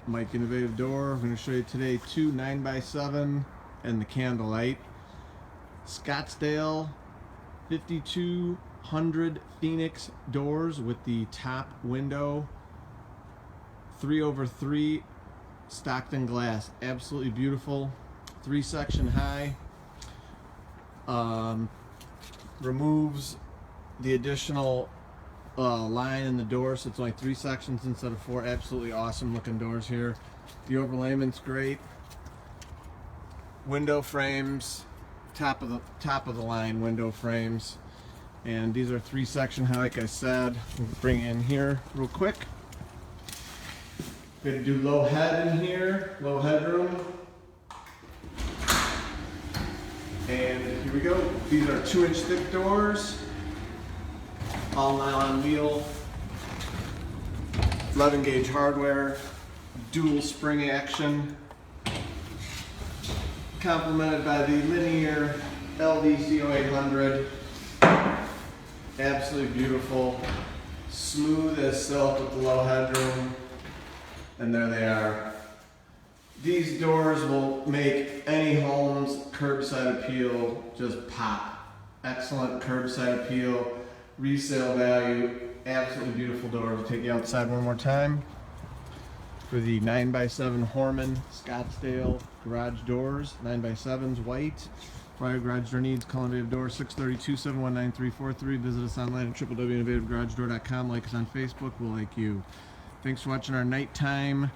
Mike Innovative Door. I'm going to show you today two 9x7 and the candlelight. Scottsdale 5200 Phoenix doors with the top window, 3/3 Stockton glass. Absolutely beautiful. 3-section high. Removes the additional line in the door, so it's only 3 sections instead of 4. Absolutely awesome looking doors here. The overlayment's great. Window frames, top of the line window frames, and these are 3-section high, like I said. We'll bring it in here real quick. We're gonna do low head in here, low headroom. And here we go. These are 2-inch thick doors, all nylon wheel, 11 gauge hardware, dual spring action, complemented by the linear LDCO 800. Absolutely beautiful, smooth as silk with the low headroom. And there they are. These doors will make any home's curbside appeal just pop. Excellent curbside appeal, resale value, absolutely beautiful doors. I'll take you outside one more time for the 9x7 Hormann Scottsdale garage doors. 9x7s, white. For your garage door needs, call Innovative Door 632-719-343. Visit us online at www.innovativegaragedoor.com. Like us on Facebook, we'll like you. Thanks for watching our nighttime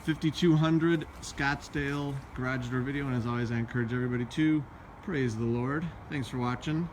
5200 Scottsdale garage door video, and as always, I encourage everybody to praise the Lord. Thanks for watching.